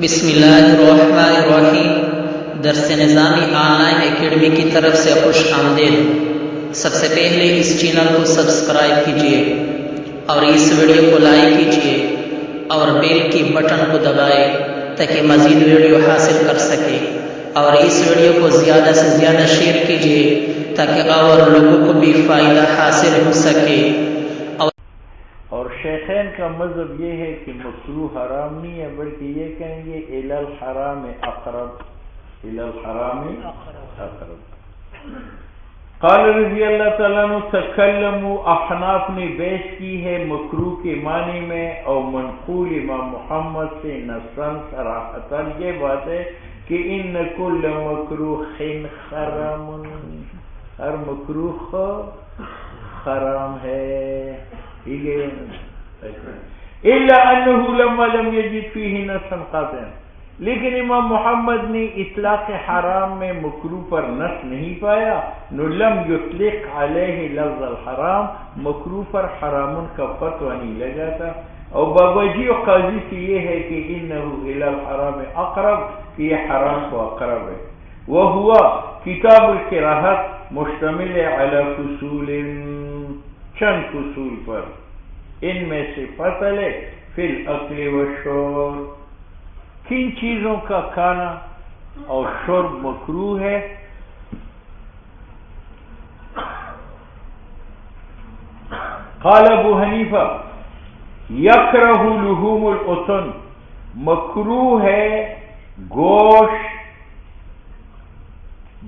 بسم اللہ الرحمن الرحیم۔ درس نظامی آن لائن اکیڈمی کی طرف سے خوش آمدید۔ سب سے پہلے اس چینل کو سبسکرائب کیجیے اور اس ویڈیو کو لائک کیجیے اور بیل کی بٹن کو دبائے تاکہ مزید ویڈیو حاصل کر سکے، اور اس ویڈیو کو زیادہ سے زیادہ شیئر کیجیے تاکہ اور لوگوں کو بھی فائدہ حاصل ہو سکے۔ اور شیخین کا مذہب یہ ہے کہ مکروہ حرام نہیں ہے، بلکہ یہ کہیں گے الی الحرام اقرب، الی الحرام اقرب۔ قال رضی اللہ تعالیٰ عنہ تکلموا، احناف نے بحث کی ہے مکروہ کے معنی میں، اور منقول امام محمد سے نصاً صراحتاً یہ بات ہے کہ ان کل مکروہ حرام، ہر مکروہ حرام ہے، الا انه لما لم يجد فيه نصا قاطعا، لیکن امام محمد نے اطلاق حرام میں مکروہ پر نص نہیں پایا، نو لم یطلق علیہ لفظ الحرام، مکروہ پر حرام کا فتویٰ نہیں لگا تھا۔ اور بابجی و قاضی سے یہ ہے کہ انه الى الحرام اقرب، کہ یہ حرام کو اقرب ہے۔ وہو کتاب الکراہت مشتمل علی فصول، چند فصول پر، ان میں سے فصل ہے فی الاکل والشرب، کن چیزوں کا کھانا اور شرب مکروہ ہے۔ قال ابو حنیفہ یکرہ لحوم الاطن، مکروہ ہے گوشت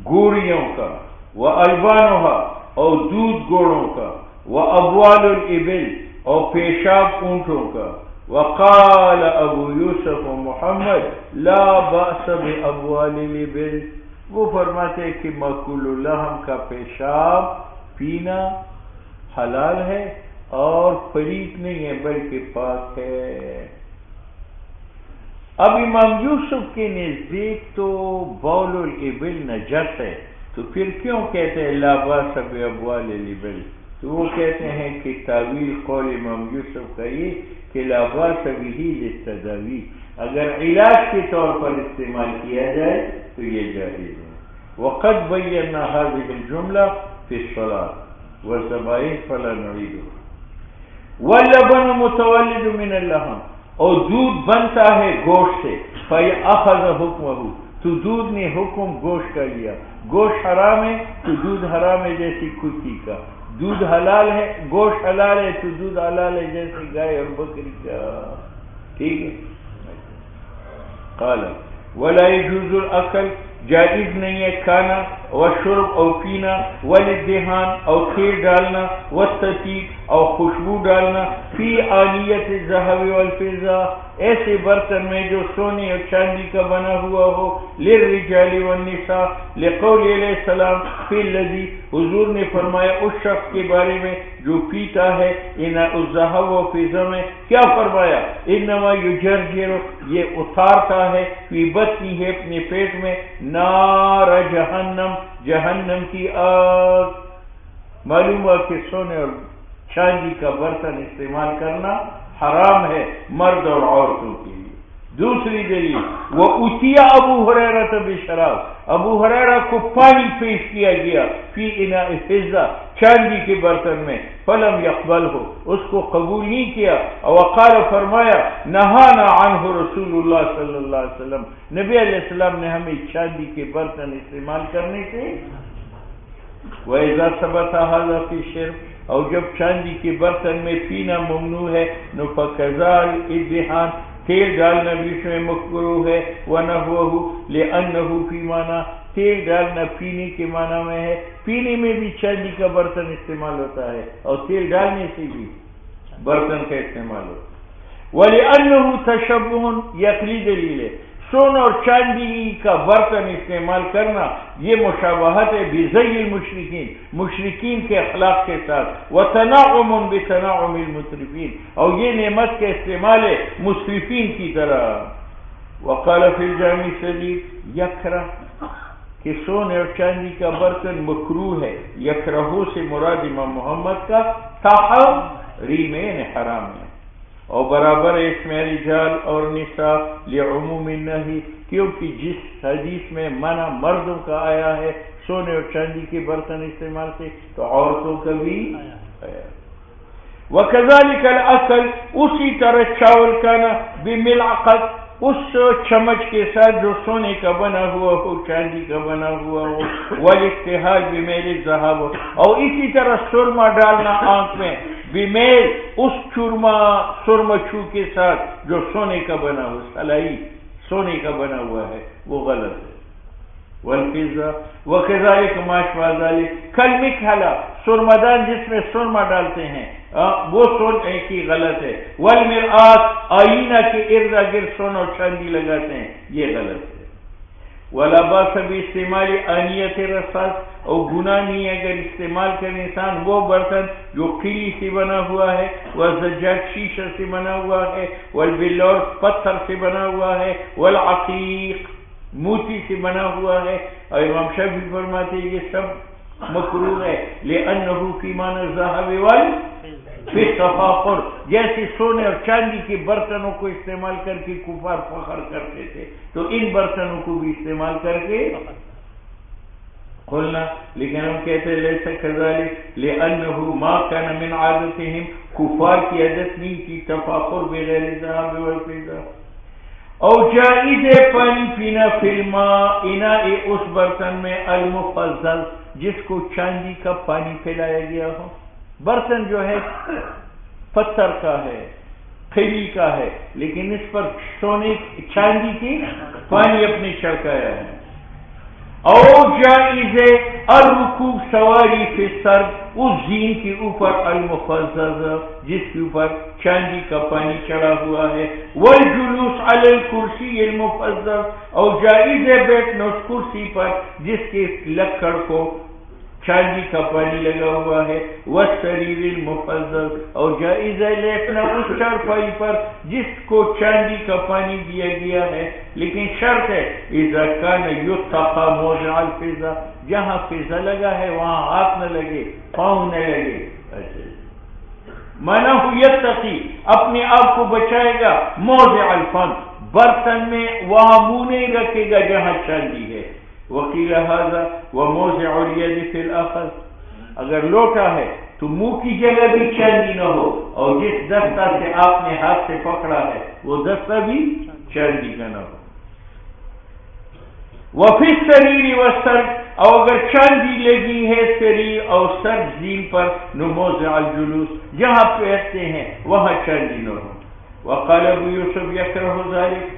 گوریوں کا، والبانھا، اور دودھ گوڑوں کا، وابوال الابل، اور پیشاب اونٹوں کا۔ وقال ابو یوسف و محمد لا بأس بابوال الابل، وہ فرماتے ہیں کہ مأکول اللحم کا پیشاب پینا حلال ہے اور پلیت نہیں ہے بلکہ پاک ہے۔ اب امام یوسف کے نزدیک تو بول الابل نجس ہے، تو پھر کیوں کہتے ہیں لا باس بابوال الابل؟ تو وہ کہتے ہیں کہ تعویل قول امام یوسف کا یہ کہ لا باس بہ للتداوی، اگر علاج کے طور پر استعمال کیا جائے تو یہ جائز ہے۔ وقد بینا هذه الجملہ فی الصلاۃ والذبائح فلا نعیدها۔ واللبن متولد من اللحم، اور دودھ بنتا ہے گوشت سے، فاخذ حکمہ، تو دودھ نے حکم گوشت کا لیا۔ گوشت حرام ہے تو دودھ حرام ہے جیسی کتی کا، دودھ حلال ہے، گوشت حلال ہے تو دودھ حلال ہے جیسے گائے اور بکری کا، ٹھیک ہے۔ قال ولا يجوز الاكل، جائز نہیں ہے کھانا، والشرب، اور پینا، والدهان، اور تیل ڈالنا، والتطیب، اور خوشبو ڈالنا، فی آنیت الذهب والفضہ، ایسے برتن میں جو سونے اور چاندی کا بنا ہوا ہو، للرجال والنساء، لقول علیہ السلام فی الذی، حضور نے فرمایا اس شخص کے بارے میں جو پیتا ہے الذهب والفضہ میں، کیا فرمایا؟ انما یجرجر، یہ اتارتا ہے، فی بطنہ، اپنے پیٹ میں، نار جہنم، جہنم کی آگ۔ معلوم ہوا کہ سونے اور چاندی کا برتن استعمال کرنا حرام ہے مرد اور عورتوں کے لیے۔ دوسری دلیل وہ اتیا ابو ہریرہ بشراب، ابو ہریرہ کو پانی پیش کیا گیا، فی اناء فضہ، چاندی کے برتن میں، فلم یقبل ہو، اس کو قبول نہیں کیا، وقال، فرمایا، نہانا عنہ رسول اللہ صلی اللہ علیہ وسلم، نبی علیہ السلام نے ہمیں چاندی کے برتن استعمال کرنے سے۔ وَإِذَا ثَبَتَ هَذَا فِي الشِّرْبِ، اور جب چاندی کے برتن میں پینا ممنوع ہے، فَكَذَلِكَ الدِّهَانُ، تیل ڈالنا بھی اس میں مکروہ ہے، وَنَحْوَهُ لِأَنَّهُ فِي مَعْنَى، تیل ڈالنا پینے کے معنی میں ہے، پینے میں بھی چاندی کا برتن استعمال ہوتا ہے اور تیل ڈالنے سے بھی برتن کا استعمال ہوتا ہے۔ وَلِأَنَّهُ تَشَبُّهٌ، یہ عقلی دلیل ہے، سونا اور چاندی کا برتن استعمال کرنا یہ مشابہت ہے بزی المشرکین، مشرکین کے اخلاق کے ساتھ، وتنعم بتنعم المسرفین، اور یہ نعمت کا استعمال ہے مسرفین کی طرح۔ وقال فی الجامع الصغیر یکرہ، کہ سونے اور چاندی کا برتن مکروہ ہے، یکرہو سے مراد امام محمد کا تحریمین حرام ہے۔ اور برابر ہے اس میں رجال اور نساء لعموم النہی، کیونکہ جس حدیث میں منع مردوں کا آیا ہے سونے اور چاندی کے برتن استعمال سے، تو عورتوں کا بھی آیا۔ وَكَذَلِكَ الْأَكْلُ، اسی طرح چاول کھانا بِمِلْعَقَةٍ، اس چمچ کے ساتھ جو سونے کا بنا ہوا ہو چاندی کا بنا ہوا ہو، والاستحال بمیل الذهب، اور اسی طرح سرما ڈالنا آنکھ میں بمیل، اس سرما چھو کے ساتھ جو سونے کا بنا ہو، سلائی سونے کا بنا ہوا ہے، وہ غلط ہے۔ والفضة وكذلك ما شابه ذلك كالمكحلة، سرمدان جس میں سرما ڈالتے ہیں وہ سونے کی غلط ہے۔ والمرآت، آئینہ کے ارد گرد سونا اور چاندی لگاتے ہیں، یہ غلط ہے۔ ولا باس باستعمال آنیۃ الرصاص، اور گناہ نہیں ہے اگر استعمال کرے انسان وہ برتن جو قیلی سے بنا ہوا ہے، والزجاج شیشہ سے بنا ہوا ہے، والبلور پتھر سے بنا ہوا ہے، والعقیق موتی سے بنا ہوا ہے، اور امام شافعی فرماتے ہیں یہ سب مکروہ ہے، لأنه فی معنی الذهب والفضة، جیسے سونے اور چاندی کے برتنوں کو استعمال کر کے کفار فخر کرتے تھے، تو ان برتنوں کو بھی استعمال کر کے قلنا، لیکن ہم کہتے ہیں لیس کذالک، لأنه ما كان من عادتهم، کفار کی عادت نہیں تھی تفاخر بغیر الذهب والفضة۔ اور جائز ہے پانی پینا فی الماء، اناء، اس برتن میں المفضل جس کو چاندی کا پانی پلایا گیا ہو، برتن جو ہے پتھر کا ہے قیلی کا ہے لیکن اس پر سونے چاندی کی پانی اپنے چھڑکایا ہے۔ اور جائز ہے الرکوب سواری فی السرب، اس زین کے اوپر المفضل جس کے اوپر چاندی کا پانی چڑھا ہوا ہے، والجلوس علی الکرسی المفضل، اور جائز ہے بیٹھنا اس کرسی پر جس کے لکڑ کو چاندی کا پانی لگا ہوا ہے، والسریر المفضل، اور جائز ہے لیٹنا اس چارپائی پر جس کو چاندی کا پانی دیا گیا ہے، لیکن شرط ہے اذا کان یتقى موضع الفضة، جہاں فضہ لگا ہے وہاں ہاتھ نہ لگے پاؤں نہ لگے۔ منع یتقی، اپنے آپ کو بچائے گا، موضع الفضة، برتن میں وہاں منہ نہیں رکھے گا جہاں چاندی ہے۔ وقیل هذا وموضع اليد في الاخذ، اگر لوٹا ہے تو منہ کی جگہ بھی چاندی نہ ہو، اور جس دستہ سے آپ نے ہاتھ سے پکڑا ہے وہ دستہ بھی چاندی کا نہ ہو۔ وفی السریر والسرج، اور اگر چاندی لگی ہے سریر اور سرج زین پر، موضع الجلوس، جہاں بیٹھتے ہیں وہاں چاندی نہ ہو۔ وقال ابو یوسف یکرہ ذلک،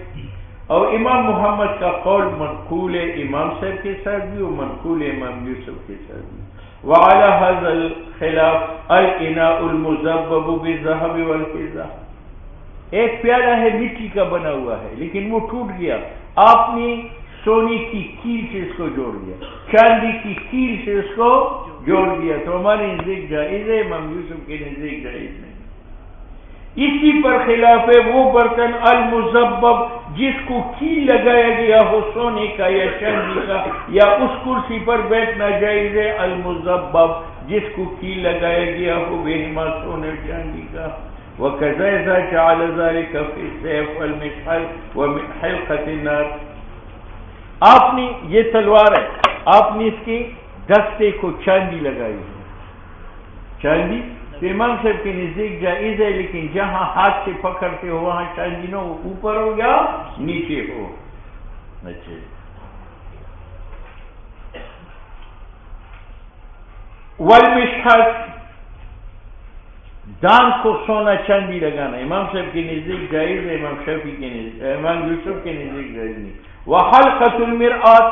اور امام محمد کا قول منقول ہے امام صاحب کے ساتھ بھی اور منقول ہے امام یوسف کے ساتھ بھی۔ وعلى هذا الخلاف الاناء المذبب بالذهب والفضة، ایک پیالہ ہے مٹی کا بنا ہوا ہے لیکن وہ ٹوٹ گیا، آپ نے سونے کی کیل سے اس کو جوڑ دیا، چاندی کی کیل سے اس کو جوڑ دیا، تو ہمارے نزدیک جائز ہے، امام یوسف کے نزدیک جائز نہیں۔ اسی پر خلاف ہے وہ برتن المذبب جس کو کیل لگایا گیا ہو سونے کا یا چاندی کا، یا اس کرسی پر بیٹھنا جائز ہے المذبب جس کو کیل لگایا گیا ہو بہما سونے چاندی کا۔ وَكَذَا إِذَا جَعَلَ ذَلِكَ فِي السَّيْفِ وَالْمِشْعَلِ وَحِلْقَةِ النَّارِ، آپ نے یہ تلوار ہے، آپ نے اس کے دستے کو چاندی لگائی ہے، چاندی امام صاحب کے نزدیک جائز ہے، لیکن جہاں ہاتھ سے پکڑتے ہو وہاں چاندی نہ ہو، اوپر ہو یا نیچے ہو۔ اچھا، والمشحت، دان کو سونا چاندی لگانا امام صاحب کے نزدیک جائز ہے، امام شافعی کے نزدیک، امام یوسف کے نزدیک جائز نہیں۔ وحلقۃ المرآت،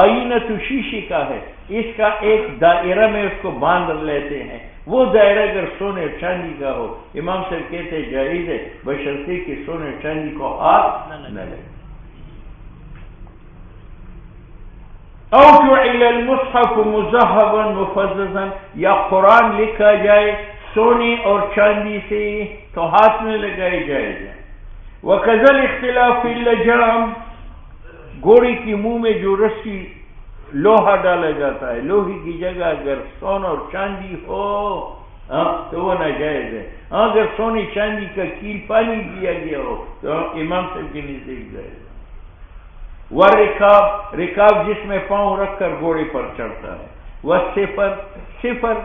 آئینہ تو شیشے کا ہے، اس کا ایک دائرہ میں اس کو باندھ لیتے ہیں، وہ دائرہ اگر سونے اور چاندی کا ہو امام صاحب کہتے ہیں جائز ہے، بشرطے کہ سونے اور چاندی کو ہاتھ نہ لگے۔ او جعل المصحف مذهبا مفززا، یا قرآن لکھا جائے سونے اور چاندی سے تو ہاتھ میں لگائی جائے گا۔ وَكَذَا الاختلاف فی اللجام، گھوڑے کے منہ میں جو رسی لوہا ڈالا جاتا ہے، لوہے کی جگہ اگر سونا اور چاندی ہو تو وہ ناجائز ہے. اگر سونے چاندی کا کیل پانی دیا گیا ہو تو امام صاحب کے نزدیک جائز ہے. رکاب جس میں پاؤں رکھ کر گھوڑے پر چڑھتا ہے. وہ صفر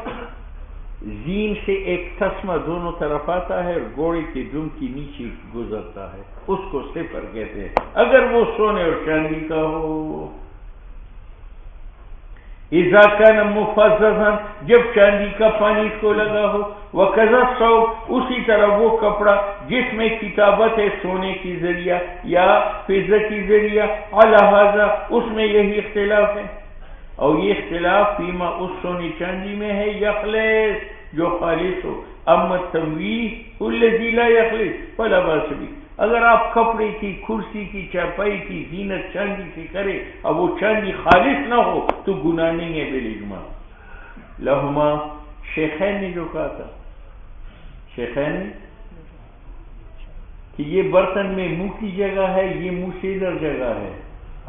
زین سے ایک تسمہ دونوں طرف آتا ہے اور گھوڑے کے دم کی نیچے گزرتا ہے, اس کو صفر کہتے ہیں اگر وہ سونے اور چاندی کا ہو. اذا کان مفززا جب چاندی کا پانی اس کو لگا ہو. وکذا الثوب اسی طرح وہ کپڑا جس میں کتابت ہے سونے کی ذریعہ یا فضہ کی ذریعہ. علی ھذا اس میں یہی اختلاف ہے, اور یہ اختلاف فیما اس سونے چاندی میں ہے یخلص جو خالص ہو. اما التمویہ الذی لا یخلص فلا باس بہ. اگر آپ کپڑے کی, کرسی کی, چارپائی کی زینت چاندی سے کرے اب وہ چاندی خالص نہ ہو تو گناہ نہیں ہے بالاجماع. لہما شیخین نے جو کہا تھا, شیخین نے کہ یہ برتن میں منہ کی جگہ ہے, یہ منہ سے ادھر جگہ ہے,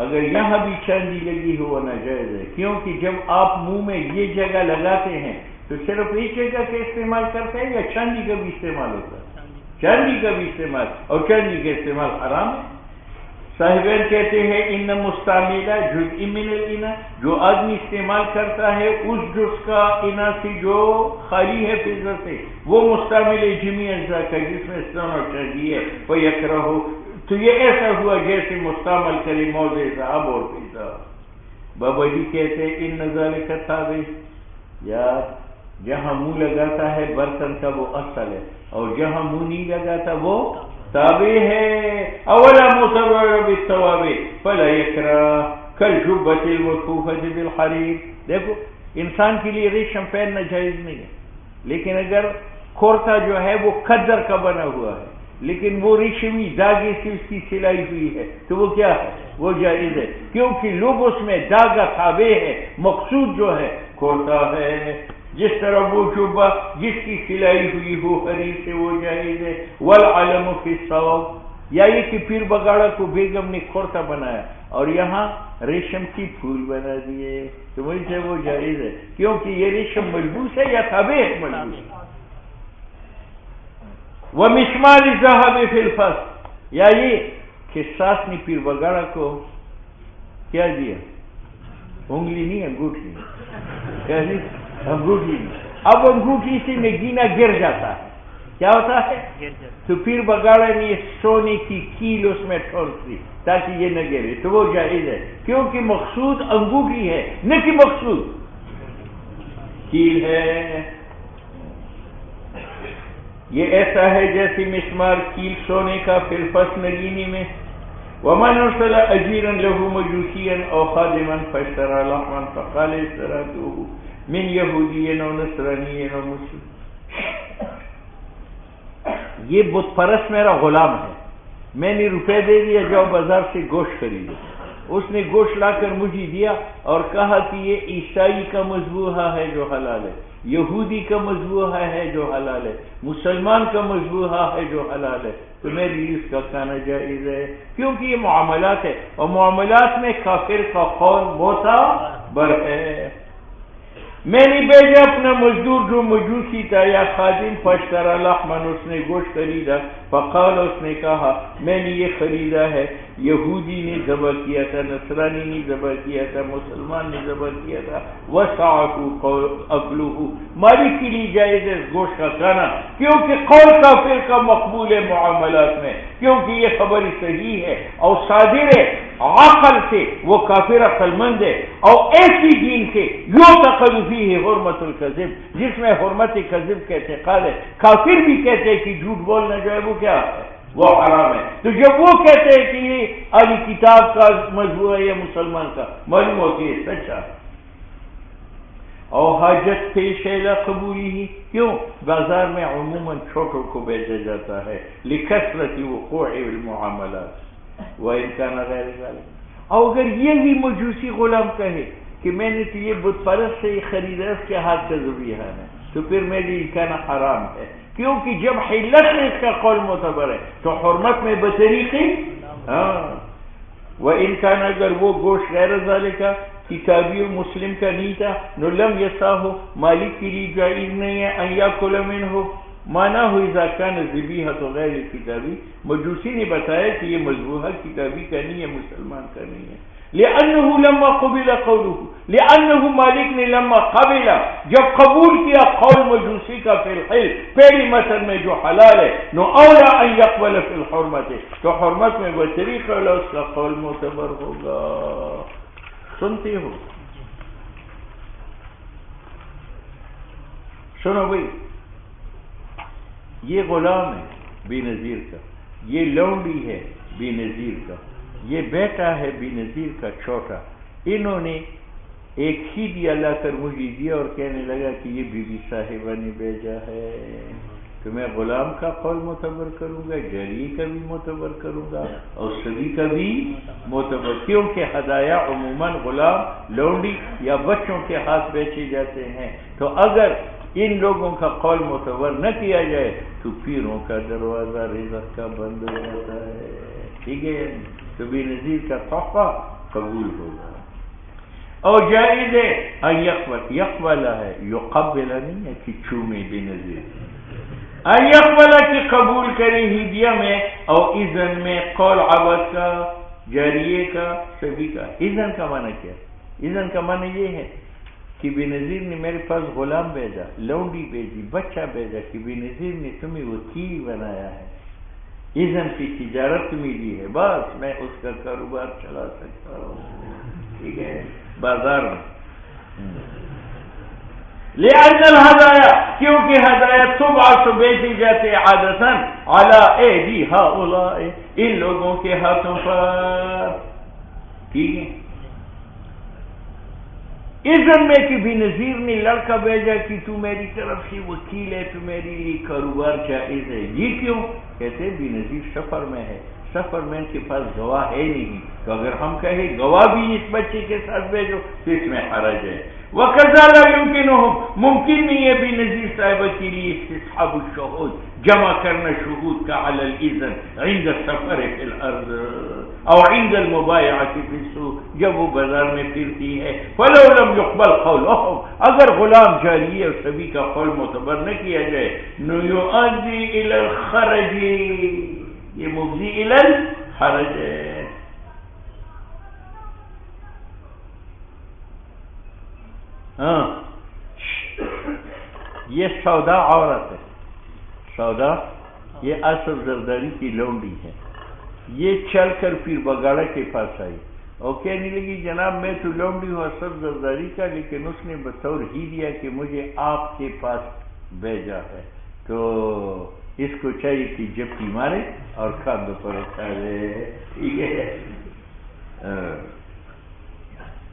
اگر یہاں بھی چاندی لگی ہو وہ ناجائز ہے. کیونکہ جب آپ منہ میں یہ جگہ لگاتے ہیں تو صرف ایک جگہ کا استعمال کرتے ہیں یا چاندی کا بھی استعمال ہوتا ہے؟ چاندی کا بھی استعمال, اور چاندی کا استعمال حرام ہے. صاحبین کہتے ہیں ان مستعملہ جزء من الاناء, جو آدمی استعمال کرتا ہے اس جز کا انا سے جو خالی ہے فضہ سے, وہ مستعمل جمی اجزاء کا جس میں سونا اور چاندی ہے. فیکرہ تو یہ ایسا ہوا جیسے مستعمل کرے موضع ذهب اور فضہ. بابا جی کہتے ہیں ان ذالک تابع, یا جہاں منہ لگاتا ہے برتن کا وہ اصل ہے, اور جہاں منہ نہیں لگاتا وہ تابع ہے. اولا متبر بالثواب فلا یکرہ کالجبۃ المکفوفۃ بالحریر. دیکھو انسان کے لیے ریشم پہننا جائز نہیں ہے, لیکن اگر کورتا جو ہے وہ کھدر کا بنا ہوا ہے لیکن وہ ریشمی داغے سے اس کی سلائی ہوئی ہے تو وہ کیا ہے, وہ جائز ہے. کیونکہ لبس میں داغا تابع ہے, مقصود جو ہے کورتا ہے. جس طرح وہ جبہ جس کی سلائی ہوئی ہو حریر سے وہ جائز ہے. والعلم فی الثوب, یا یہ کہ پیر بگاڑا کو بیگم نے کورتا بنایا اور یہاں ریشم کی پھول بنا دیے تو وہی سے وہ جائز ہے, کیونکہ یہ ریشم ملبوس ہے یا تابع ہے ملبوس. ومشمار الذهب فی الفص, یا یہ کہ ساس نے پیر بگاڑا کو کیا دیا, انگلی نہیں انگوٹھی, کیا دی انگوٹھی. اب انگوٹھی سے نگینہ گر جاتا ہے, کیا ہوتا ہے, تو پیر بگاڑا نے یہ سونے کی کیل اس میں ٹھونس دی تاکہ یہ نہ گرے تو وہ جائز ہے, کیونکہ مقصود انگوٹھی ہے نہ کہ مقصود کیل ہے. یہ ایسا ہے جیسے مسمار کیل سونے کا فی الفص نگینی میں. ومن ارسل اجیرا له مجوسیا او خادما فاشترى لحما فقال اشتراته من یہودی او نصرانی او مسلم. یہ بت پرست میرا غلام ہے, میں نے روپے دے دیا جاؤ بازار سے گوشت خریدو. اس نے گوشت لا کر مجھے دیا اور کہا کہ یہ عیسائی کا مذبوحہ ہے جو حلال ہے, یہودی کا مذبوحہ ہے جو حلال ہے, مسلمان کا مذبوحہ ہے جو حلال ہے, تو میرے لیے اس کا کھانا جائز ہے. کیونکہ یہ معاملات ہے اور معاملات میں کافر کا قول معتبر ہے. میں نے بھیجا اپنا مزدور جو مجوسی تھا یا خادم, فاشترى لحما, اس نے گوشت خریدا. فقال, اس نے کہا میں نے یہ خریدا ہے, یہودی نے ذبح کیا تھا, نصرانی نے ذبح کیا تھا, مسلمان نے ذبح کیا تھا. وسعه اکلہ, مالک کے لیے جائز ہے گوشت کا کھانا, کیونکہ قول کافر کا مقبول ہے معاملات میں, کیونکہ یہ خبر صحیح ہے اور صادر ہے عقل سے, وہ کافر عقل مند ہے, اور ایسی دین سے یعتقد فیہ حرمت الکذب, جس میں حرمت کذب کا اعتقاد ہے. کافر بھی کہتے ہیں کہ جھوٹ بولنا جو ہے وہ کیا ہے, وہ حرام ہے. تو جب وہ کہتے ہیں کہ یہ اہل کتاب کا مذبوح ہے یا مسلمان کا, معلوم ہوتی ہے سچا. اور حاجت پیش ہے قبولی ہی, کیوں بازار میں عموماً چھوٹوں کو بیچا جاتا ہے, لکثرت وقوع المعاملات وإن كان غیر ذلك. اور اگر یہی مجوسی غلام کہے کہ میں نے تو یہ بت پرست سے خریدا, اس کے ہاتھ کا ذبیحہ ہے, تو پھر میرے لیے کھانا حرام ہے, کیونکہ جب حلت میں اس کا قول معتبر ہے تو حرمت میں بطریقی. وإن كان, اگر وہ گوشت غیر ذالک کتابی و مسلم کا نہیں تھا نو لم یصح مالک کے لیے جائز نہیں ہے ان یاکل منہ مانا ہو اذا کان ذبیحۃ غیر کتابی مجوسی نے بتایا کہ یہ مذبوحہ کتابی کا نہیں ہے مسلمان کا نہیں ہے لأنه لما قبل قوله لأنه مالک نے لما قبل جب قبول کیا قول مجوسی کا فی الحل پہلی مثل میں جو حلال ہے نو اولا ان يقبل فی الحرمت تو حرمت میں وہ طریقہ اس کا قول معتبر ہوگا سنتے ہو سنو بھئی یہ غلام ہے بے نظیر کا یہ لونڈی ہے بے نظیر کا یہ بیٹا ہے بے نظیر کا چھوٹا انہوں نے ایک ہی دیا لا کر مجھے دیا اور کہنے لگا کہ یہ بی بی صاحبہ نے بھیجا ہے تو میں غلام کا قول معتبر کروں گا جاری کا بھی معتبر کروں گا اور سبھی کا بھی معتبر کیونکہ ہدایہ عموماً غلام لونڈی یا بچوں کے ہاتھ بیچے جاتے ہیں تو اگر ان لوگوں کا قول معتبر نہ کیا جائے تو پیروں کا دروازہ رزق کا بند ہو جاتا ہے ٹھیک ہے تو بے نظیر کا تحفہ قبول ہوگا اور جائز ہے ان یقبل ہے یقبل نہیں ہے کہ چومے بے نظیر ان یقبل کی قبول کرے ہدیہ میں اور اذن میں قول عبد کا جاریے کا سبھی کا اذن کا معنی کیا اذن کا معنی یہ ہے کہ بے نظیر نے میرے پاس غلام بھیجا لونڈی بھیجی بچہ بھیجا کہ بے نظیر نے تمہیں وکیل بنایا ہے اذن کی تجارت تمہیں دی ہے بس میں اس کا کاروبار چلا سکتا ہوں ٹھیک ہے بازار میں لأن الہدایا کیونکہ ہدایہ تبعث بیچی جاتے عادتاً علی ایدی ہؤلاء ان لوگوں کے ہاتھوں پر ٹھیک ہے اذن میں کہ بھی نظیر نے لڑکا بھیجا کہ تو میری طرف سے وکیل ہے تو میری لیے کاروبار جائز ہے یہ کیوں کہتے بھی نظیر سفر میں ہے سفر میں ان کے پاس گواہ ہے نہیں تو اگر ہم کہیں گواہ بھی اس بچے کے ساتھ بھیجو تو اس میں حرج ہے وَقَذَا لَا يُمْكِنُهُمْ ممکن نہیں ہے بھی نظیر صاحبہ کے لیے استصحاب الشہود جمع کرنا شہود کا علی الاذن عند السفر فی الارض او عند المبایعۃ فی السوق جب وہ بازار میں پھرتی ہے فلو لم يقبل قولهم اگر غلام جاریہ اور سبھی کا قول معتبر نہ کیا جائے نو یؤدی الی الخرج یہ مفضی الی الحرج ہے ہاں یہ سودا عورت ہے سودا یہ اصل زرداری کی لونڈی ہے یہ چل کر پھر بگاڑا کے پاس آئی اور کہنے لگی جناب میں تو لونڈی ہوں اصل زرداری کا لیکن اس نے بطور ہی دیا کہ مجھے آپ کے پاس بھیجا ہے تو اس کو چاہیے کہ جبکہ مارے اور کھاندوں پر اٹھا لے ٹھیک ہے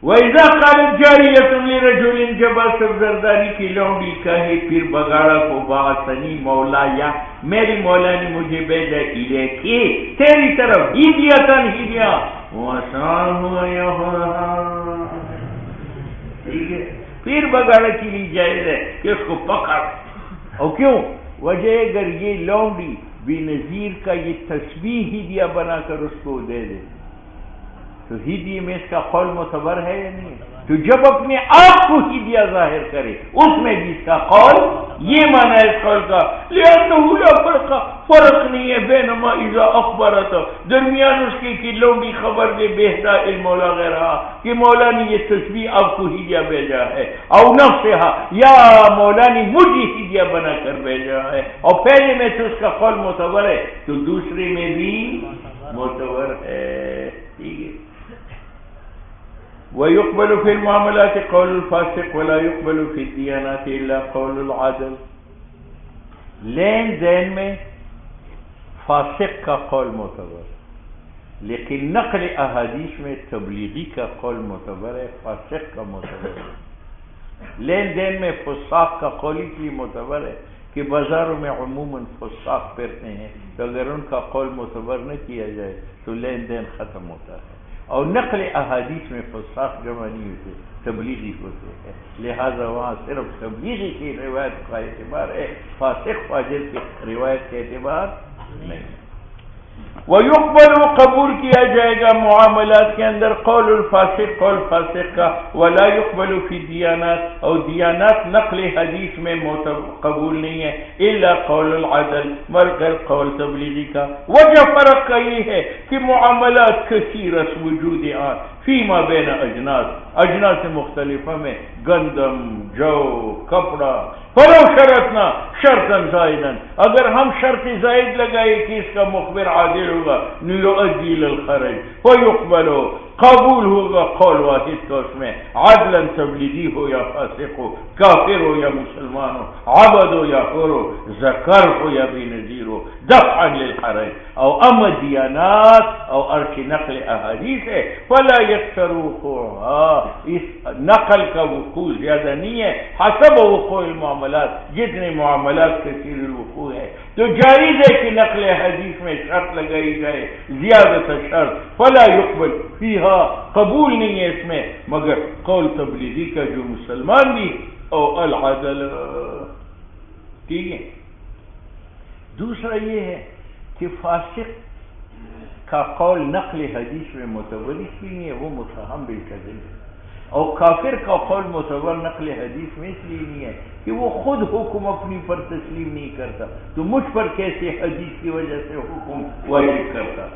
وَإِذَا قَالَتْ جَارِيَةٌ لِرَجُلٍ جب اصل زرداری کی لونڈی کہے پھر بگاڑا کو بَعَثَنِي مولایا میری مولا نے مجھے بھیجا الیکی تیری طرف ہدیۃً ہدیہ وَسَعَهُ يَهُرْهَا ٹھیک ہے پھر بگاڑا کے لیے جائز ہے کہ اس کو پکڑ اور کیوں وجہ اگر یہ لونڈی بے نظیر کا یہ تسبیح ہدیہ بنا کر اس کو دے دے تو ہدیے میں اس کا قول معتبر ہے یا نہیں تو جب اپنے آپ کو ہدیہ ظاہر کرے اس میں بھی اس کا قول یہ معنی ہے اس قول کا لأنه لا فرق نہیں ہے بینما اذا اخبرت درمیان اس کی لونڈی خبر دے بہدا المولا غیرہ کہ مولا نے یہ تسبیح آپ کو ہدیہ بھیجا ہے او نفسہا یا مولا نے مجھے ہدیہ بنا کر بھیجا ہے اور پہلے میں تو اس کا قول معتبر ہے تو دوسرے میں بھی معتبر ہے ٹھیک ہے وَيُقْبَلُ فِي الْمُعَامَلَاتِ قَوْلُ الْفَاسِقِ وَلَا يُقْبَلُ فِي الدِّيَانَاتِ إِلَّا قَوْلُ الْعَدْلِ لین دین میں فاسق کا قول معتبر لیکن نقل احادیث میں تبلیغی کا قول معتبر ہے فاسق کا معتبر ہے لین دین میں فساق کا قول اس لیے معتبر ہے کہ بازاروں میں عموماً فساق پھرتے ہیں تو اگر ان کا قول معتبر نہ کیا جائے تو لین دین ختم ہوتا ہے اور نقل احادیث میں فساق جمع نہیں ہوتے تبلیغی ہوتے ہیں لہذا وہاں صرف تبلیغی کی روایت کا اعتبار ہے فاسق فاجر کی روایت کا اعتبار نہیں وَيُقْبَلُ قبول کیا جائے گا معاملات کے اندر قول الفاسق قول فاسق کا، وَلَا يُقْبَلُ فِي الدِّيَانَات اور دیانات نقل حدیث میں قبول نہیں ہے الا قول العدل مگر قول تبلیغی کا۔ وجہ فرق کا یہ ہے کہ معاملات کثیرت وجود فیما بین اجناس مختلفہ میں گندم، جو، کپڑا، فلو شرطنا شرطا زائدا اگر ہم شرط زائد لگائے کہ اس کا مخبر عادل ہوگا یؤدی للخرج فیقبل قبول ہوگا قول واحد کا اس میں، عدلا تبلیغی ہو یا فاسق ہو، کافر ہو یا مسلمان ہو، عبد ہو یا حر ہو، ذکر ہو یا بے نظیر ہو، دفعا للحرج۔ او اما دیانات او ارچ نقل احادیث ہے فلا یکثر وقوعها، اس نقل کا وقوع زیادہ نہیں ہے حسب وقوع المعاملات، جتنے معاملات کثیر الوقوع ہے تو جائز ہے کہ نقل حدیث میں شرط لگائی جائے زیادہ شرط، فلا یقبل فیہا قبول نہیں ہے اس میں مگر قول تبلیغی کا جو مسلمان بھی او العدل۔ ٹھیک ہے۔ دوسرا یہ ہے کہ فاسق کا قول نقل حدیث میں معتبر اس لیے نہیں ہے، وہ متہم بالکذب ہے، اور کافر کا قول معتبر نقل حدیث میں اس لیے نہیں ہے کہ وہ خود حکم اپنی پر تسلیم نہیں کرتا، تو مجھ پر کیسے حدیث کی وجہ سے حکم واجب کرتا؟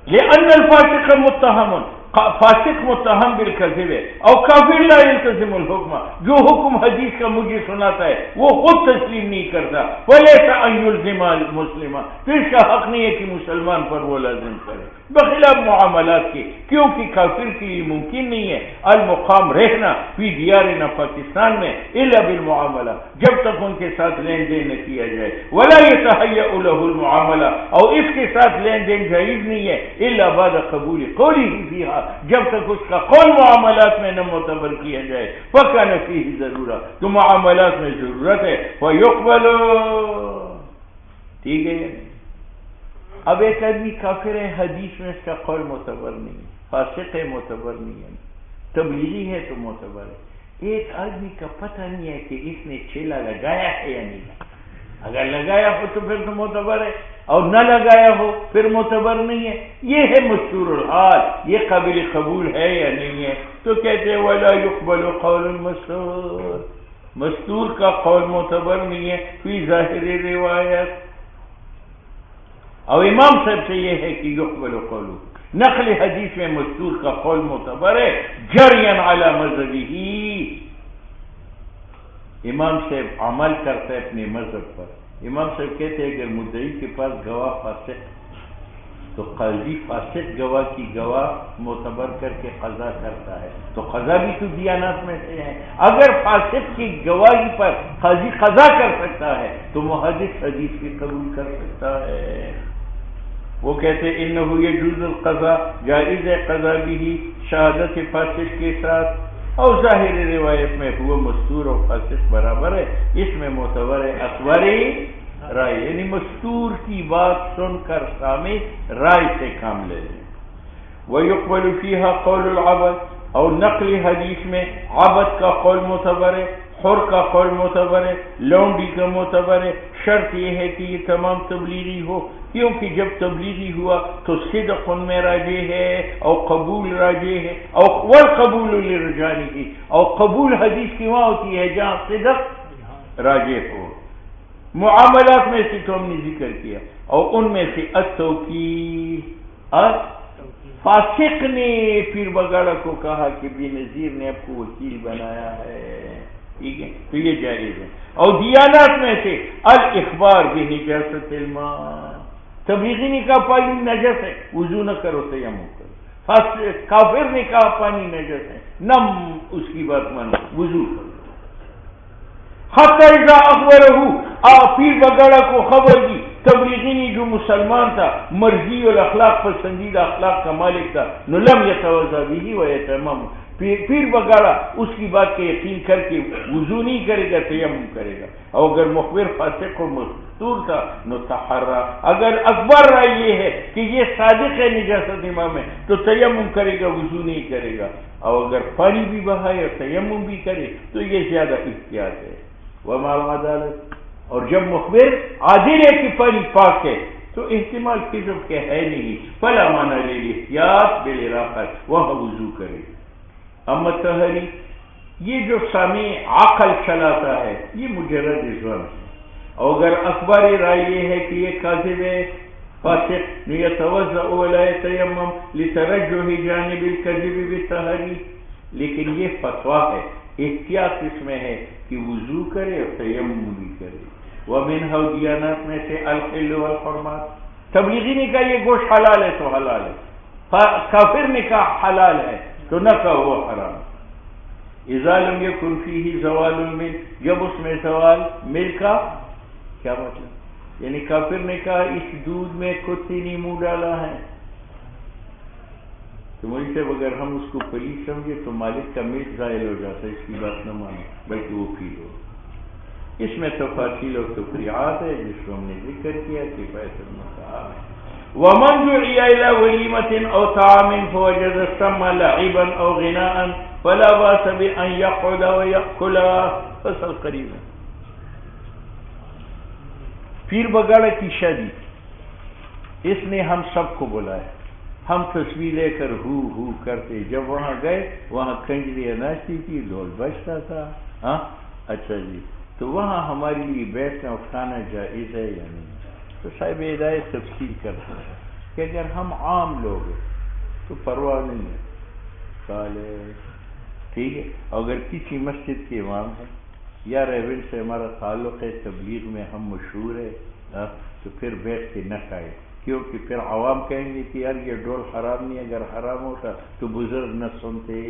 لأن الفاسق متهم، فاسق متهم بالکذب ہے، اور کافر لا يلتزم الحکم، جو حکم حدیث کا مجھے سناتا ہے وہ خود تسلیم نہیں کرتا، ولیس ان یلزم المسلم، تو اس کا حق نہیں ہے کہ مسلمان پر وہ لازم کرے، بخلاف معاملات کے، کیونکہ کافر کے لیے ممکن نہیں ہے المقام رہنا فی دیارنا پاکستان میں الا بالمعاملہ، جب تک ان کے ساتھ لین دین نہ کیا جائے، ولا یتہیأ له المعاملہ، اور اس کے ساتھ لین دین جائز نہیں ہے الا بعد قبول قولی فیہا، جب تک اس کا قول معاملات میں نہ معتبر کیا جائے، فکان فیہ ضرورہ، تو معاملات میں ضرورت ہے، فیقبل۔ ٹھیک ہے۔ اب ایک آدمی کافر ہے، حدیث میں اس کا قول معتبر نہیں ہے، فاسق ہے معتبر نہیں ہے، تبلیغی ہے تو معتبر ہے۔ ایک آدمی کا پتہ نہیں ہے کہ اس نے چھیلا لگایا ہے یا نہیں، اگر لگایا ہو تو پھر تو معتبر ہے، اور نہ لگایا ہو پھر معتبر نہیں ہے، یہ ہے مستور الحال، یہ قابل قبول ہے یا نہیں ہے، تو کہتے ہیں ولا يقبل قول المستور، مستور کا قول معتبر نہیں ہے فی ظاہر روایت۔ اور امام صاحب سے یہ ہے کہ یقبل قولو، نقل حدیث میں مستور کا قول معتبر ہے جریاً علی مذہبی، امام صاحب عمل کرتا ہے اپنے مذہب پر۔ امام صاحب کہتے ہیں اگر مدعی کے پاس گواہ فاسق تو قاضی فاسق گواہ کی گواہ معتبر کر کے قضا کرتا ہے، تو قضا بھی تو دیانات میں سے ہے، اگر فاسق کی گواہی پر قاضی قضا کر سکتا ہے تو محدث حدیث کی قبول کر سکتا ہے۔ وہ کہتے ہیں انہو یجوز القضاء، جائز ہے قضا بھی شہادت فاسق کے ساتھ، اور ظاہر روایت میں ہوا مستور اور فاسق برابر ہے، اس میں معتبر ہے اخباری رائے، یعنی مستور کی بات سن کر سامع رائے سے کام لے لیں۔ وَيُقْبَلُ فِيهَا قَوْلُ الْعَبَدِ، اور نقل حدیث میں عبد کا قول معتبر ہے، حر کا قول معتبر ہے، لونڈی کا معتبر ہے، شرط یہ ہے کہ یہ تمام تبلیغی ہو، کیونکہ جب تبلیغی ہوا تو صدق ان میں راجع ہے اور قبول راجع ہے، اور والقبول لرجالہ، اور قبول حدیث کی وہاں ہوتی ہے جہاں صدق راجع ہو۔ معاملات میں سے تو ہم نے ذکر کیا، اور ان میں سے التوکیل، فاسق نے پیر بگاڑا کو کہا کہ بے نظیر نے آپ کو وکیل بنایا ہے، ٹھیک ہے، تو یہ جائز ہے۔ اور دیانات میں سے الاخبار بنجاست الماء، تبلیغی نے کہا پانی نجس ہے، وضو نہ کرو تیمم کرو، کافر نے کہا پانی نجس ہے، نہ اس کی بات مانو، وضو کرو۔ حتی اذا اخبرہ، پیر بگاڑا کو خبر دی، تبلیغی نے جو مسلمان تھا، مرضی الاخلاق پسندیدہ اخلاق کا مالک تھا، نو لم یتوضا به ویتیمم، پیر بگاڑا اس کی بات کا یقین کر کے وضو نہیں کرے گا، تیمم کرے گا، اور اگر مخبر فاسق و مستور تھا نو تحرا، اگر اکبر رائے یہ ہے کہ یہ صادق ہے نجاست امام ہے تو تیمم کرے گا، وضو نہیں کرے گا، اور اگر پانی بھی بہائے اور تیمم بھی کرے تو یہ زیادہ احتیاط ہے۔ وما العدالت، اور جب مخبر عادل ہے کہ پانی پاک ہے تو احتمال کذب کے ہے نہیں، فلا معنی للاحتیاط بالاراقۃ، وہاں وضو کرے۔ اما طہری، یہ جو سامع عقل چلاتا ہے یہ مجرد ظن ہے، اور اگر اخباری رائے یہ ہے کہ یہ کاذب ہے فاسق، یتوضأ ولا یتیمم لترجح جانب الکذب بالطہری، لیکن یہ فتویٰ ہے، احتیاط اس میں ہے کہ وضو کرے اور تیمم بھی کرے۔ ومنها، دیانات میں سے الحل والحرمات، تبلیغی نے کہا یہ گوشت حلال ہے تو حلال ہے، کافر نے کہا حلال ہے تو نہ کہا وہ حرام۔ اذا لم یکن فیہ زوال الملک، جب اس میں زوال ملک کا، کیا مطلب؟ یعنی کافر نے کہا اس دودھ میں کتے نے منہ ڈالا ہے، تو مجھ سے اگر ہم اس کو پلیز سمجھے تو مالک کا ملک ظاہر ہو جاتا ہے، اس کی بات نہ مانے بلکہ وہ پی لو۔ اس میں تفاصیل اور تفریعات ہے جس کو ہم نے ذکر کیا کہ فیصل مصاحب ہے۔ ومن دعی الی ولیمۃ او طعام فوجد السم لعبا او غناء فلا باس بان یقعد ویأکل، فصل قریب ہے۔ پیر بگاڑا کی شادی، اس نے ہم سب کو بلایا، ہم تصویر لے کر ہو ہو کرتے، جب وہاں گئے وہاں کنجریاں ناچتی تھی، ڈھول بجتا تھا، ہاں اچھا جی، تو وہاں ہمارے لیے بیٹھنا اٹھانا جائز ہے یا نہیں؟ تو صاحب ہدایت تفصیل کرتے ہیں کہ اگر ہم عام لوگ ہیں تو پرواہ نہیں ہے، ٹھیک ہے، اگر کسی مسجد کے امام ہیں یا ریون سے ہمارا تعلق ہے، تبلیغ میں ہم مشہور ہے، تو پھر بیٹھ کے نہ کھائے، کیونکہ پھر عوام کہیں گے کہ یار یہ ڈول حرام نہیں، اگر حرام ہوتا تو بزرگ نہ سنتے،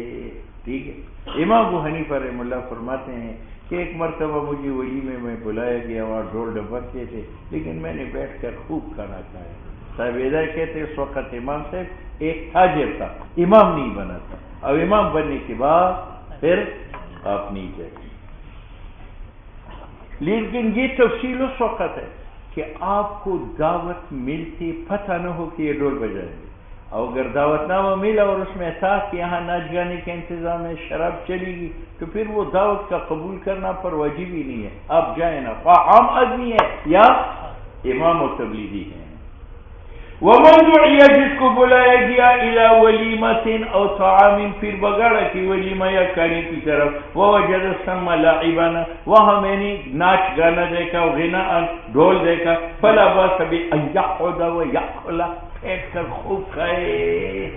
ٹھیک ہے۔ امام ابو حنیفہ رحمہ اللہ فرماتے ہیں کہ ایک مرتبہ مجھے ولیمے میں بلایا گیا، وہاں ڈھول ڈبکتے تھے، لیکن میں نے بیٹھ کر خوب کھانا کھایا۔ صاحب ادھر کہتے اس وقت امام صاحب ایک تاجر تھا، امام نہیں بنا تھا، اب امام بننے کے بعد پھر آپ نہیں جائیں، لیکن یہ تفصیل اس وقت ہے کہ آپ کو دعوت ملتی پتہ نہ ہو کہ یہ ڈھول بجائیں گے، اور اگر دعوت نامہ ملا اور اس میں تھا کہ یہاں ناچ گانے کا انتظام ہے، شراب چلے گی، تو پھر وہ دعوت کا قبول کرنا پر واجب ہی نہیں ہے، آپ جائیں نا، خواہ عام آدمی ہے یا امام و تبلیغی ہیں۔ ومن دعی، جس کو بلایا گیا الی ولیمۃ او طعام، پھر بگاڑا کی ولیمہ یا کھانے کی طرف، ووجد السم لاعبا، وہاں میں نے ناچ گانا دیکھا، غناء ڈھول دیکھا، فلا باس بان یقعد ویأکل، بیٹھ کر خوب کھائے۔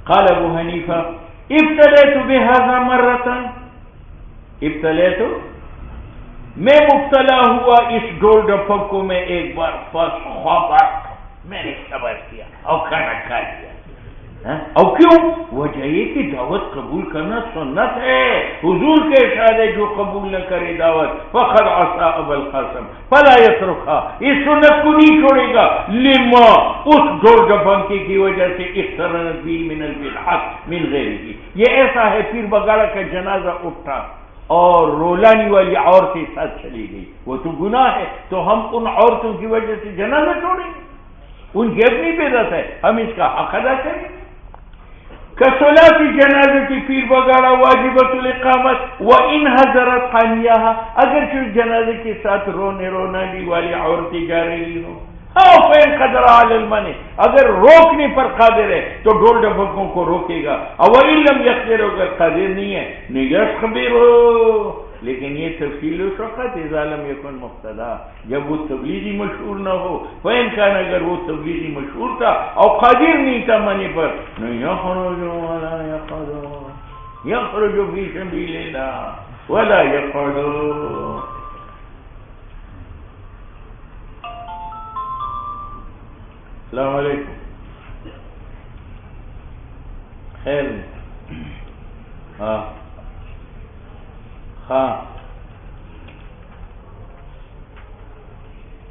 قال ابو حنیفہ ابتلیت بہذا مرۃ، ابتلیت میں مبتلا ہوا اس ڈھول ڈپکوں میں ایک بار، میں نے صبر کیا اور کھانا کھا لیا، اور کیوں؟ وجہ یہ کہ دعوت قبول کرنا سنت ہے، حضور کے ارشاد ہے جو قبول نہ کرے دعوت فقد عصى ابا القاسم فلا يتركها، اس سنت کو نہیں چھوڑے گا، لما اس ڈھول ڈپنکی کی وجہ سے اقترنت به من البدعة من غیره، یہ ایسا ہے پیر بگاڑا کا جنازہ اٹھا اور رولانی والی عورتیں ساتھ چلی گئی، وہ تو گناہ ہے، تو ہم ان عورتوں کی وجہ سے جنازہ چھوڑیں گے؟ ان کی اپنی بدعت ہے، ہم اس کا حق ادا کریں۔ کصلاۃ جنازہ کی پیر بگاڑا واجبۃ الاقامت وان حضرت حانیہا، اگر جو جنازے کے ساتھ رونی والی عورتیں جا رہی ہوں، او فین قدر علی المنع، اگر روکنے پر قادر ہے تو ڈھول ڈبکوں کو روکے گا، او ان لم یقدر، اگر قادر نہیں ہے یخبر، لیکن یہ تفصیل اس وقت اذا لم یکن مقتدا، جب وہ تبلیغی مشہور نہ ہو، فین کان، اگر وہ تبلیغی مشہور تھا اور قادر نہیں تھا منع پر، یخرج ولا یقعد، یخرج فی سبیل اللہ ولا یقعد۔ السلام علیکم، خیر، ہاں ہاں،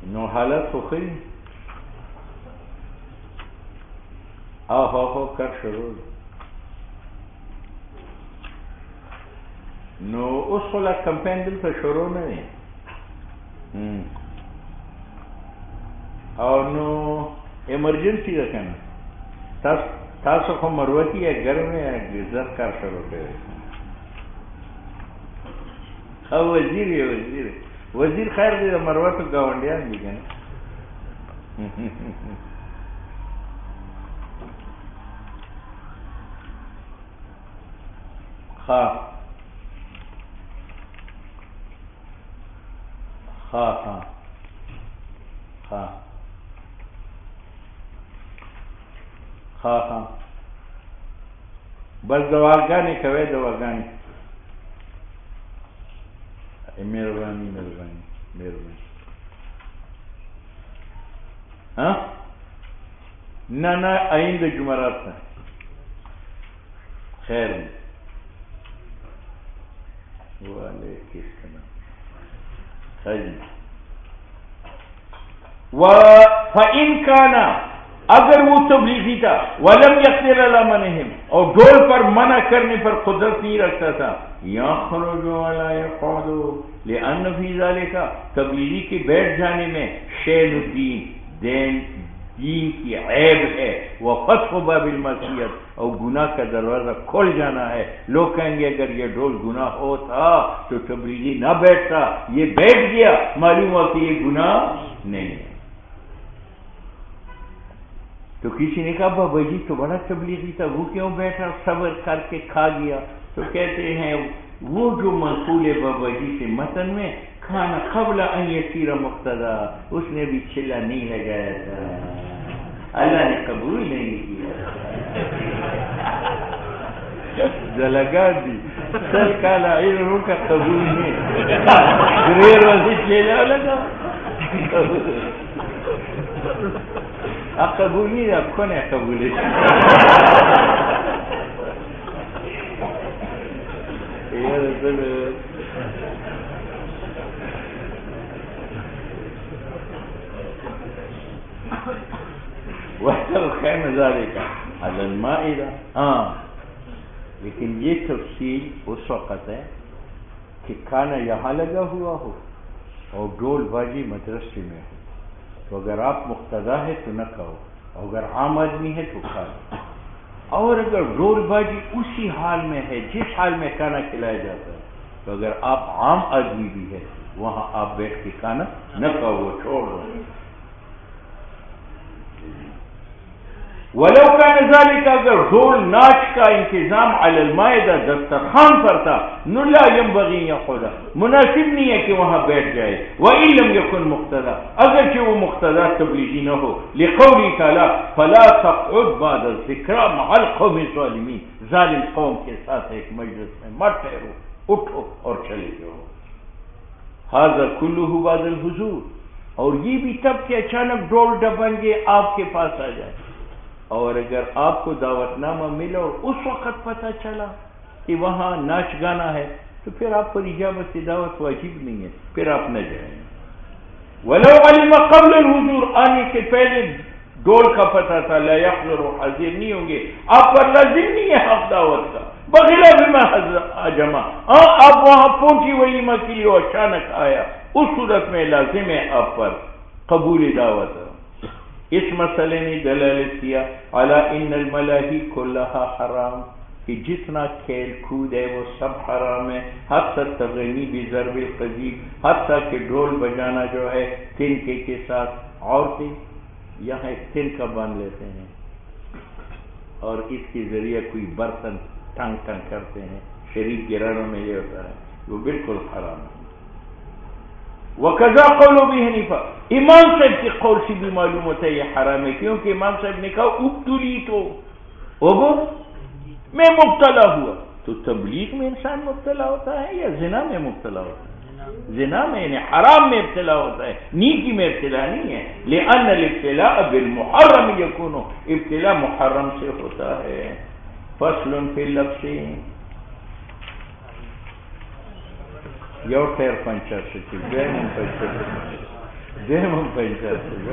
نو حالت ہو خری، ہو کر شروع، نو اس والا کمپین دل سے شروع نہیں، اور نو ایمرجنسی رکھنا، تاسو کو مروتی ہے گھر میں عزت کر شروع کرے، وزیر وزیر خیر دې مروتو گاونډیان دي کنه ها ها ها ها ها ها بس دواګانې کوي دواګانې مهرباني مهرباني مهرباني ها نه نه آئند جمعرات ته خیر وعلیکم السلام خیر فإن كان اگر وہ تبلیغی تھا ولم يقدر على منعهم اور ڈول پر منع کرنے پر قدرت نہیں رکھتا تھا يخرج ولا يقعد لأن في ذلك تبلیغی کے بیٹھ جانے میں شین الدین دین کی عیب ہے وہ فتح باب المعصیت اور گناہ کا دروازہ کھول جانا ہے لوگ کہیں گے اگر یہ ڈول گناہ ہوتا تو تبلیغی نہ بیٹھتا یہ بیٹھ گیا معلوم ہوا کہ یہ گناہ نہیں ہے تو کسی نے کہا بابا جی تو بڑا تبلیغی تھا وہ کیوں بیٹھا صبر کر کے کھا گیا تو کہتے ہیں وہ جو منقول ہے بابا جی سے متن میں کھانا قبل ان یسیر مقتدا اس نے بھی چلا نہیں لگایا تھا اللہ نے قبول نہیں کیا لگا دی سر کالا علم کا قبول نہیں گریر وزی چلا لگا قبولی اب کون ہے قبولی وحتر خیم ذالکا علی المائدہ ہاں لیکن یہ تفصیل اس وقت ہے کہ کھانا یہاں لگا ہوا ہو اور ڈول بازی مدرسے میں ہو تو اگر آپ مقتدا ہے تو نہ کھاؤ اگر عام آدمی ہے تو کھاؤ اور اگر ڈول بازی اسی حال میں ہے جس حال میں کھانا کھلایا جاتا ہے تو اگر آپ عام آدمی بھی ہے وہاں آپ بیٹھ کے کھانا نہ کھاؤ وہ چھوڑ دو ولو كان ذلك اگر ڈول ناچ کا انتظام علی المائدہ دسترخوان پر تھا لا ينبغي يقعد مناسب نہیں ہے کہ وہاں بیٹھ جائے وان لم يكن مقتدا اگرچہ وہ مقتدا تبلیغی نہ ہو لقوله تعالی فلا تقعد بعد الذکرى مع القوم الظالمین ظالم قوم کے ساتھ ایک مجلس میں مت ٹھہرو اٹھو اور چلے جاؤ هذا كله بعد الحضور اور یہ بھی تب کہ اچانک ڈول ڈبنگے آپ کے پاس آ جائے اور اگر آپ کو دعوت نامہ ملا اور اس وقت پتہ چلا کہ وہاں ناچ گانا ہے تو پھر آپ پر اجابت دعوت واجب نہیں ہے پھر آپ نہ جائیں ولو علم قبل الحضور آنے سے پہلے ڈول کا پتہ تھا لا يحضر حاضر نہیں ہوں گے آپ پر لازم نہیں ہے حق دعوت کا بغیر بما جمع آپ وہاں پہنچی ولیمہ کے لیے اچانک آیا اس صورت میں لازم ہے آپ پر قبول دعوت اس مسئلے نے دلالت کیا علی ان الملاہی کلہا حرام کہ جتنا کھیل کود ہے وہ سب حرام ہے حتی تغنی بضرب القذیب حتی کہ ڈول بجانا جو ہے تنکے کے ساتھ عورتیں یہاں ایک تنکا باندھ لیتے ہیں اور اس کے ذریعے کوئی برتن ٹنگ ٹنگ کرتے ہیں شریف گرانوں میں یہ ہوتا ہے وہ بالکل حرام ہے وَقَضَا قَوْلُ بِهِ حنیفہ امام صاحب کے قول سے بھی معلوم ہوتا ہے یہ حرام ہے کیونکہ امام صاحب نے کہا ابتلی تو میں مبتلا ہوا تو تبلیغ میں انسان مبتلا ہوتا ہے یا زنا میں مبتلا ہوتا ہے زنا میں یعنی حرام میں ابتلا ہوتا ہے نیکی میں ابتلا نہیں ہے لأن الابتلاء بالمحرم یکون ابتلا محرم سے ہوتا ہے فصل فی اللبس یو ٹیر پنچر سچی دیمون پنچر سچی